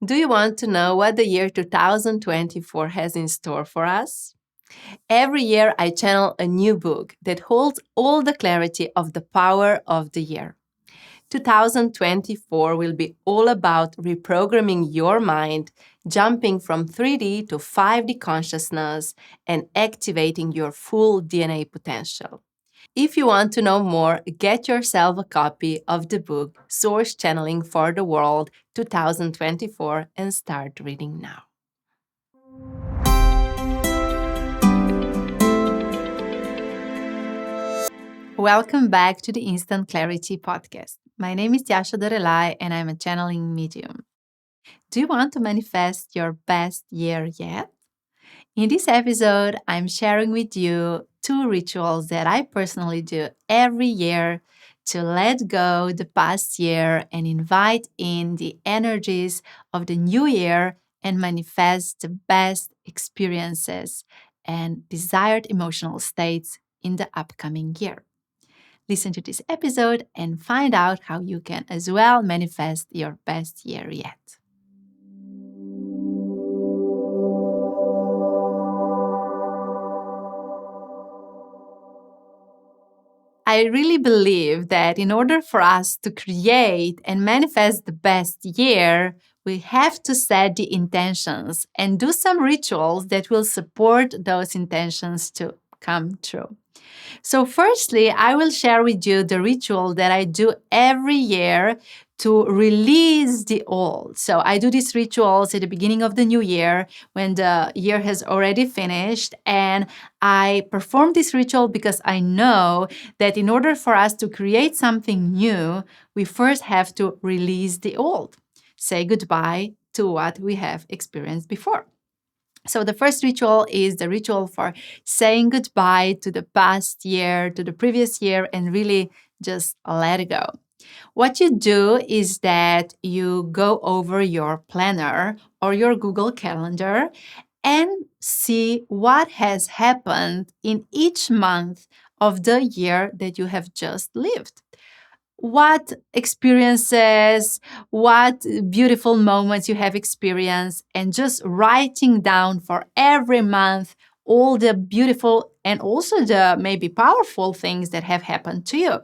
Do you want to know what the year 2024 has in store for us? Every year, I channel a new book that holds all the clarity of the power of the year. 2024 will be all about reprogramming your mind, jumping from 3D to 5D consciousness, and activating your full DNA potential. If you want to know more, get yourself a copy of the book Source Channeling for the World 2024 and start reading now. Welcome back to the Instant Clarity podcast. My name is Tjaša Dorelay and I'm a channeling medium. Do you want to manifest your best year yet? In this episode, I'm sharing with you 2 rituals that I personally do every year to let go the past year and invite in the energies of the new year and manifest the best experiences and desired emotional states in the upcoming year. Listen to this episode and find out how you can as well manifest your best year yet. I really believe that in order for us to create and manifest the best year, we have to set the intentions and do some rituals that will support those intentions to come true. So, firstly, I will share with you the ritual that I do every year to release the old. So, I do these rituals at the beginning of the new year when the year has already finished. And I perform this ritual because I know that in order for us to create something new, we first have to release the old, say goodbye to what we have experienced before. So, the first ritual is the ritual for saying goodbye to the past year, to the previous year, and really just let it go. What you do is that you go over your planner or your Google Calendar and see what has happened in each month of the year that you have just lived. What experiences, what beautiful moments you have experienced, and just writing down for every month all the beautiful and also the maybe powerful things that have happened to you.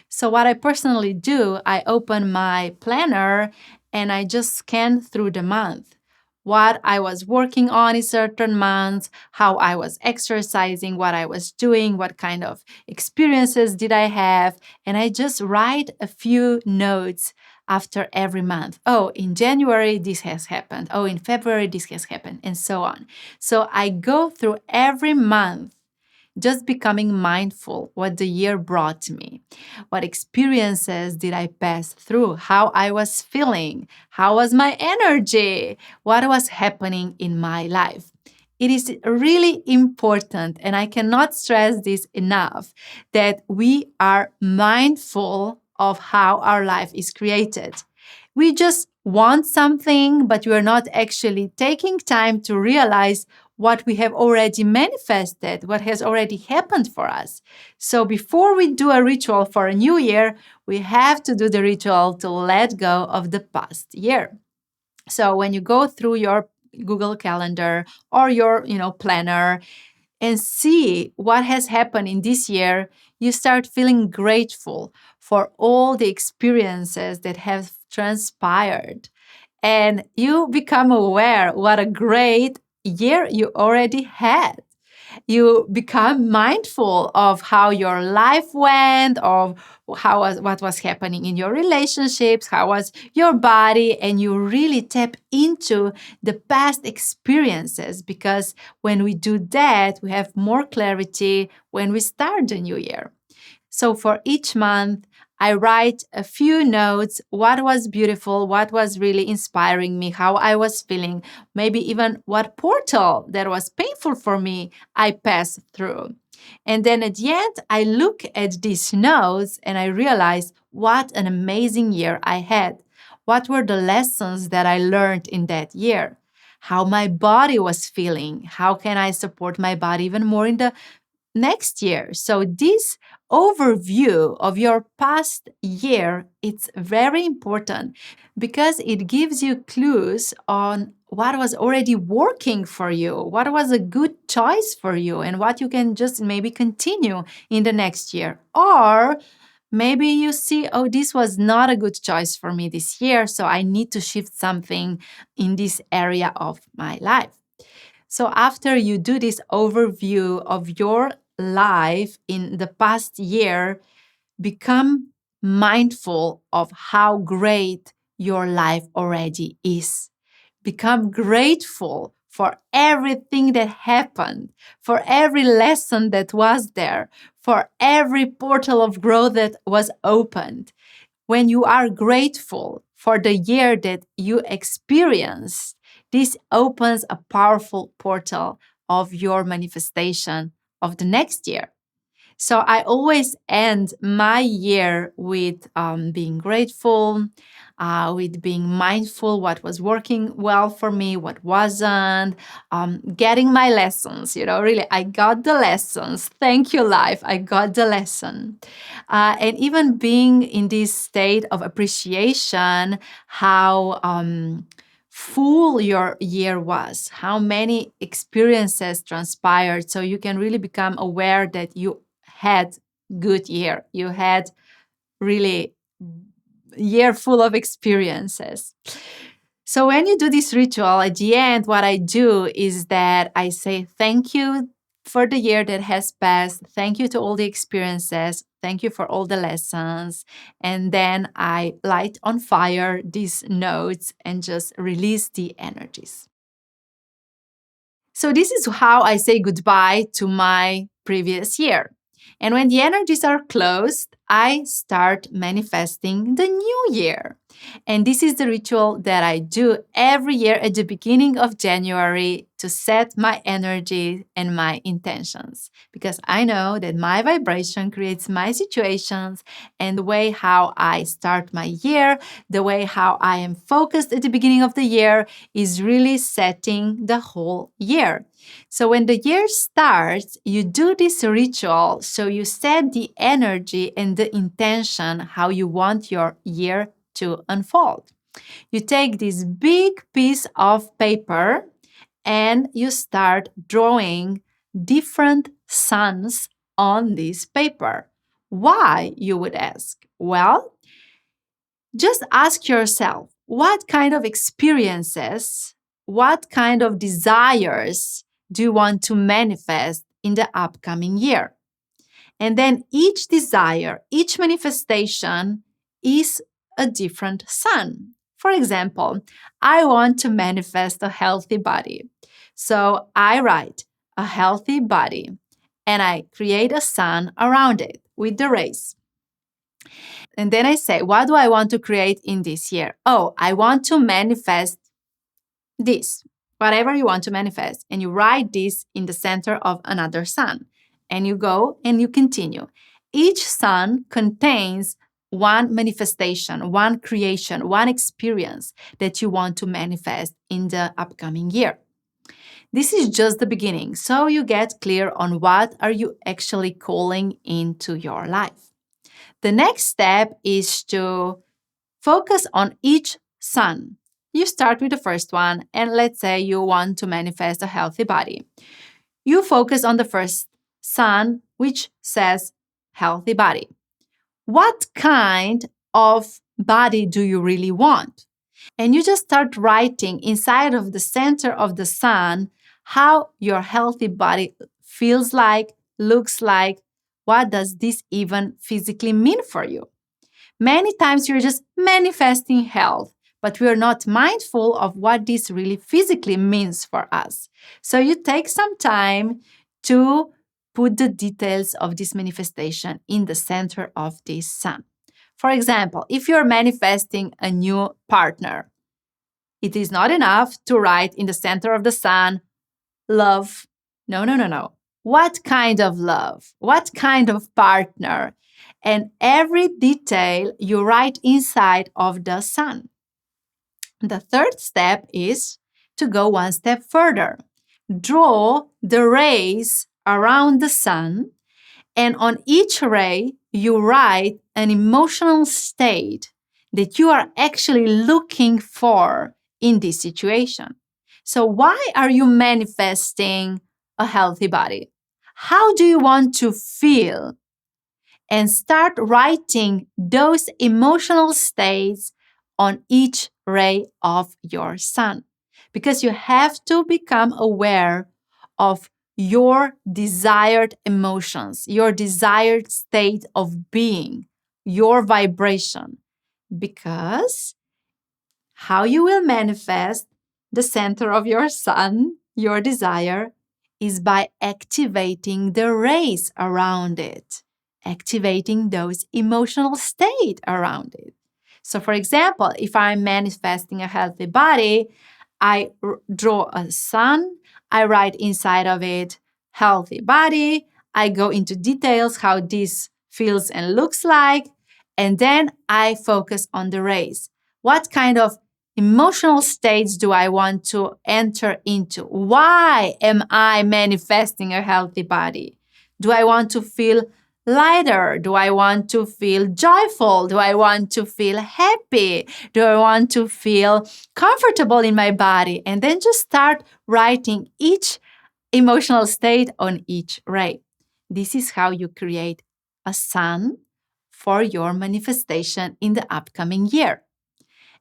So, what I personally do, I open my planner and I just scan through the month. What I was working on in certain months, how I was exercising, what I was doing, what kind of experiences did I have, and I just write a few notes after every month. Oh, in January, this has happened. Oh, in February, this has happened, and so on. So I go through every month just becoming mindful what the year brought me. What experiences did I pass through? How I was feeling? How was my energy? What was happening in my life? It is really important, and I cannot stress this enough, that we are mindful of how our life is created. We just want something, but we are not actually taking time to realize what we have already manifested, what has already happened for us. So before we do a ritual for a new year, we have to do the ritual to let go of the past year. So when you go through your Google Calendar or your, planner and see what has happened in this year, you start feeling grateful for all the experiences that have transpired. And you become aware what a great year you already had. You become mindful of how your life went, of what was happening in your relationships, how was your body, and you really tap into the past experiences, because when we do that, we have more clarity when we start the new year. So for each month, I write a few notes, what was beautiful, what was really inspiring me, how I was feeling, maybe even what portal that was painful for me I passed through. And then at the end, I look at these notes and I realize what an amazing year I had. What were the lessons that I learned in that year? How my body was feeling? How can I support my body even more in the next year? So these overview of your past year, it's very important because it gives you clues on what was already working for you, what was a good choice for you, and what you can just maybe continue in the next year. Or maybe you see, oh, this was not a good choice for me this year, so I need to shift something in this area of my life. So after you do this overview of your life in the past year, become mindful of how great your life already is. Become grateful for everything that happened, for every lesson that was there, for every portal of growth that was opened. When you are grateful for the year that you experienced, this opens a powerful portal of your manifestation of the next year. So I always end my year with being grateful, with being mindful what was working well for me, what wasn't, getting my lessons. Really, I got the lessons. Thank you, life. I got the lesson. And even being in this state of appreciation, how full your year was, how many experiences transpired. So you can really become aware that you had good year. You had really year full of experiences. So when you do this ritual, at the end, what I do is that I say thank you for the year that has passed. Thank you to all the experiences. Thank you for all the lessons. And then I light on fire these notes and just release the energies. So this is how I say goodbye to my previous year. And when the energies are closed, I start manifesting the new year. And this is the ritual that I do every year at the beginning of January to set my energy and my intentions. Because I know that my vibration creates my situations, and the way how I start my year, the way how I am focused at the beginning of the year is really setting the whole year. So when the year starts, you do this ritual, so you set the energy and the intention how you want your year to unfold. You take this big piece of paper and you start drawing different suns on this paper. Why, you would ask? Well, just ask yourself, what kind of experiences, what kind of desires do you want to manifest in the upcoming year? And then each desire, each manifestation is a different sun. For example, I want to manifest a healthy body. So I write a healthy body and I create a sun around it with the rays. And then I say, what do I want to create in this year? Oh, I want to manifest this, whatever you want to manifest. And you write this in the center of another sun. And you go and you continue. Each sun contains one manifestation, one creation, one experience that you want to manifest in the upcoming year. This is just the beginning, so you get clear on what are you actually calling into your life. The next step is to focus on each sun. You start with the first one, and let's say you want to manifest a healthy body. You focus on the first sun, which says healthy body. What kind of body do you really want? And you just start writing inside of the center of the sun how your healthy body feels like, looks like. What does this even physically mean for you? Many times you're just manifesting health, but we are not mindful of what this really physically means for us. So you take some time to put the details of this manifestation in the center of this sun. For example, if you're manifesting a new partner, it is not enough to write in the center of the sun, love. No. What kind of love? What kind of partner? And every detail you write inside of the sun. The third step is to go one step further. Draw the rays around the sun And on each ray, you write an emotional state that you are actually looking for in this situation. So, why are you manifesting a healthy body? How do you want to feel? And start writing those emotional states on each ray of your sun. Because you have to become aware of your desired emotions, your desired state of being, your vibration. Because how you will manifest the center of your sun, your desire, is by activating the rays around it, activating those emotional state around it. So, for example, if I'm manifesting a healthy body, I draw a sun, I write inside of it, healthy body, I go into details how this feels and looks like, and then I focus on the rays. What kind of emotional states do I want to enter into? Why am I manifesting a healthy body? Do I want to feel lighter? Do I want to feel joyful? Do I want to feel happy? Do I want to feel comfortable in my body? And then just start writing each emotional state on each ray. This is how you create a sun for your manifestation in the upcoming year.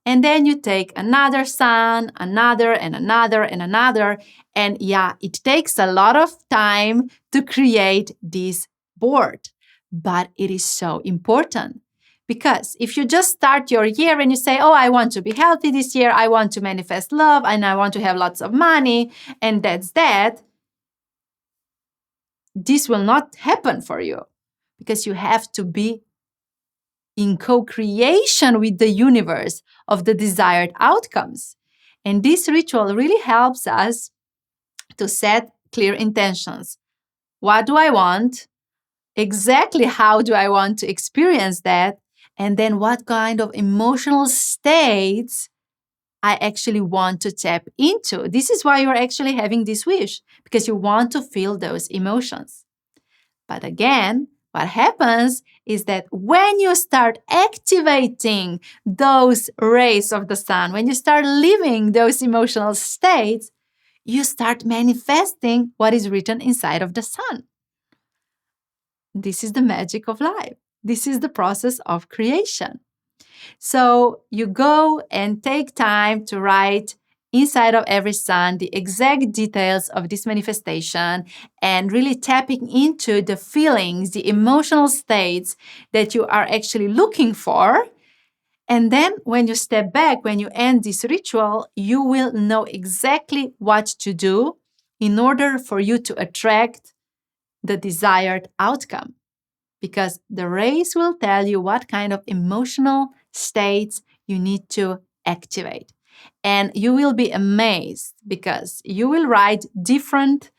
And then you take another sun, another, and another, and another. And yeah, it takes a lot of time to create this board, but it is so important. Because if you just start your year and you say, oh, I want to be healthy this year, I want to manifest love, and I want to have lots of money, and that's that, this will not happen for you because you have to be in co-creation with the universe of the desired outcomes. And this ritual really helps us to set clear intentions. What do I want? Exactly how do I want to experience that? And then what kind of emotional states I actually want to tap into. This is why you're actually having this wish, because you want to feel those emotions. But again, what happens is that when you start activating those rays of the sun, when you start living those emotional states, you start manifesting what is written inside of the sun. This is the magic of life. This is the process of creation. So you go and take time to write inside of every sun the exact details of this manifestation and really tapping into the feelings, the emotional states that you are actually looking for. And then when you step back, when you end this ritual, you will know exactly what to do in order for you to attract the desired outcome. Because the rays will tell you what kind of emotional states you need to activate. And you will be amazed because you will write different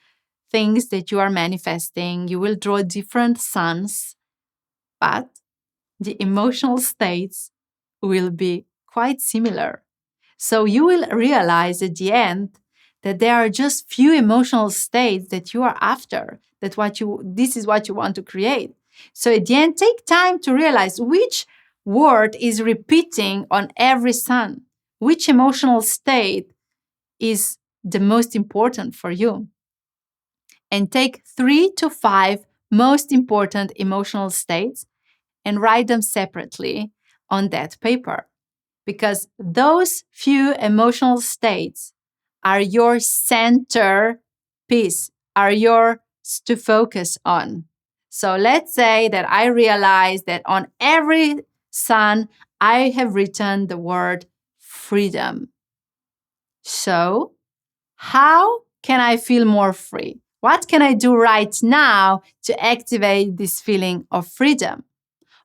things that you are manifesting. You will draw different suns, but the emotional states will be quite similar. So you will realize at the end that there are just few emotional states that you are after, this is what you want to create. So at the end, take time to realize which word is repeating on every sun, which emotional state is the most important for you. And take 3 to 5 most important emotional states and write them separately on that paper. Because those few emotional states are your center piece, are yours to focus on. So let's say that I realize that on every sun, I have written the word freedom. So, how can I feel more free? What can I do right now to activate this feeling of freedom?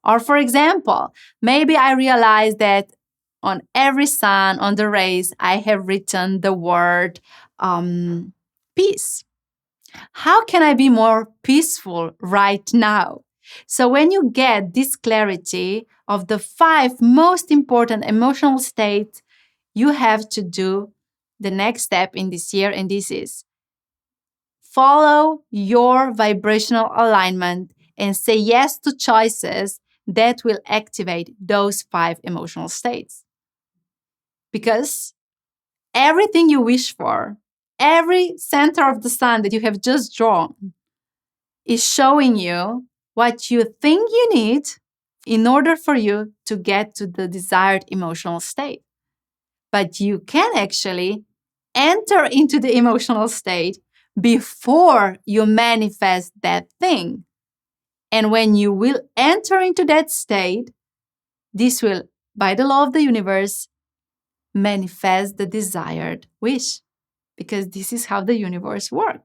Or, for example, maybe I realize that on every sun, on the rays, I have written the word peace. How can I be more peaceful right now? So, when you get this clarity of the 5 most important emotional states, you have to do the next step in this year, and this is follow your vibrational alignment and say yes to choices that will activate those 5 emotional states. Because everything you wish for, every center of the sun that you have just drawn, is showing you what you think you need in order for you to get to the desired emotional state. But you can actually enter into the emotional state before you manifest that thing. And when you will enter into that state, this will, by the law of the universe, manifest the desired wish, because this is how the universe works.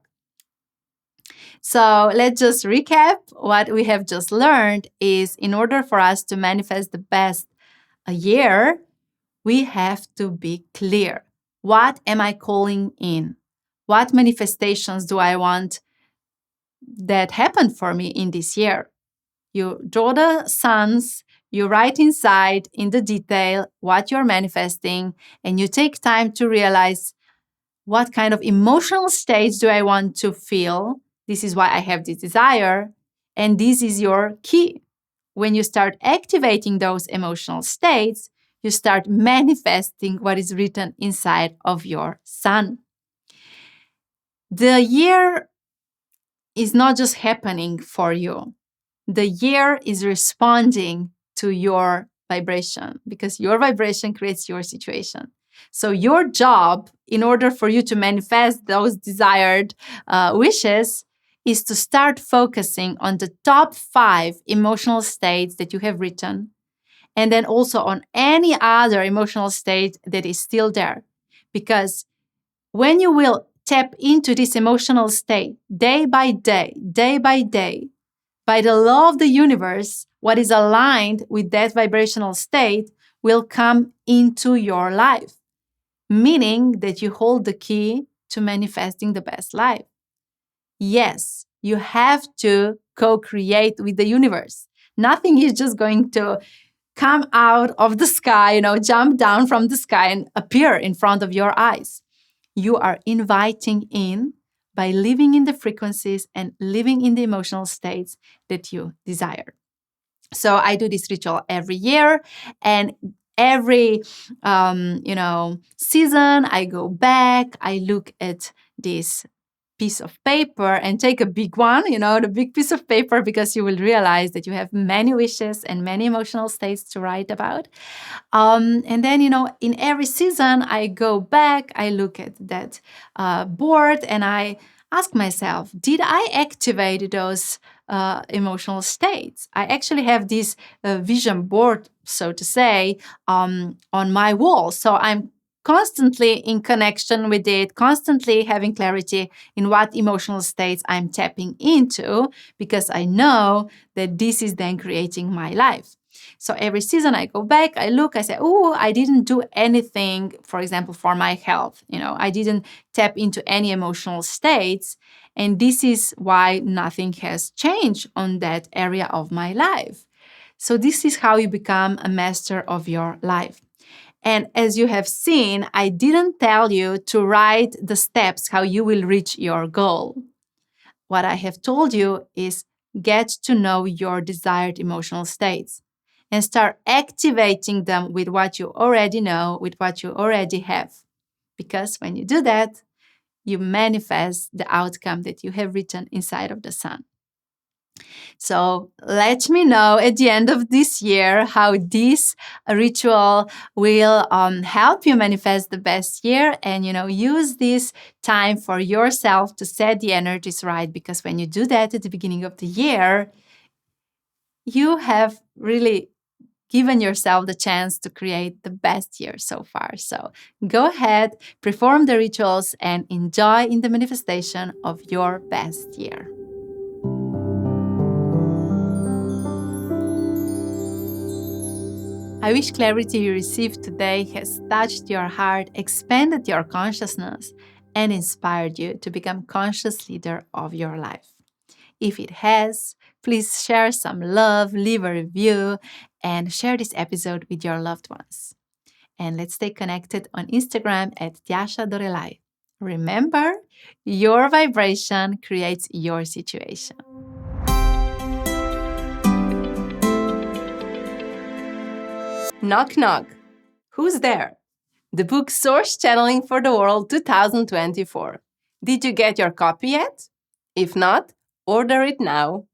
So let's just recap what we have just learned is in order for us to manifest the best a year, we have to be clear. What am I calling in? What manifestations do I want that happen for me in this year? You draw the suns, you write inside in the detail what you're manifesting, and you take time to realize what kind of emotional states do I want to feel. This is why I have this desire. And this is your key. When you start activating those emotional states, you start manifesting what is written inside of your sun. The year is not just happening for you. The year is responding to your vibration, because your vibration creates your situation. So your job, in order for you to manifest those desired wishes, is to start focusing on the top 5 emotional states that you have written, and then also on any other emotional state that is still there. Because when you will tap into this emotional state day by day, by the law of the universe, what is aligned with that vibrational state will come into your life, meaning that you hold the key to manifesting the best life. Yes, you have to co-create with the universe. Nothing is just going to come out of the sky, jump down from the sky and appear in front of your eyes. You are inviting in by living in the frequencies and living in the emotional states that you desire. So I do this ritual every year, and every season I go back, I look at this piece of paper and take a big one, the big piece of paper, because you will realize that you have many wishes and many emotional states to write about. And then, in every season, I go back, I look at that board, and I ask myself, did I activate those emotional states? I actually have this vision board, so to say, on my wall. So I'm constantly in connection with it, constantly having clarity in what emotional states I'm tapping into, because I know that this is then creating my life. So every season I go back, I look, I say, oh, I didn't do anything, for example, for my health. I didn't tap into any emotional states. And this is why nothing has changed on that area of my life. So this is how you become a master of your life. And as you have seen, I didn't tell you to write the steps how you will reach your goal. What I have told you is get to know your desired emotional states and start activating them with what you already know, with what you already have. Because when you do that, you manifest the outcome that you have written inside of the sun. So let me know at the end of this year how this ritual will help you manifest the best year, and use this time for yourself to set the energies right, because when you do that at the beginning of the year, you have really given yourself the chance to create the best year so far. So go ahead, perform the rituals, and enjoy in the manifestation of your best year. I wish clarity you received today has touched your heart, expanded your consciousness, and inspired you to become conscious leader of your life. If it has, please share some love, leave a review, and share this episode with your loved ones. And let's stay connected on Instagram at Tjaša Dorelay. Remember, your vibration creates your situation. Knock, knock. Who's there? The book Source Channeling for the World 2024. Did you get your copy yet? If not, order it now.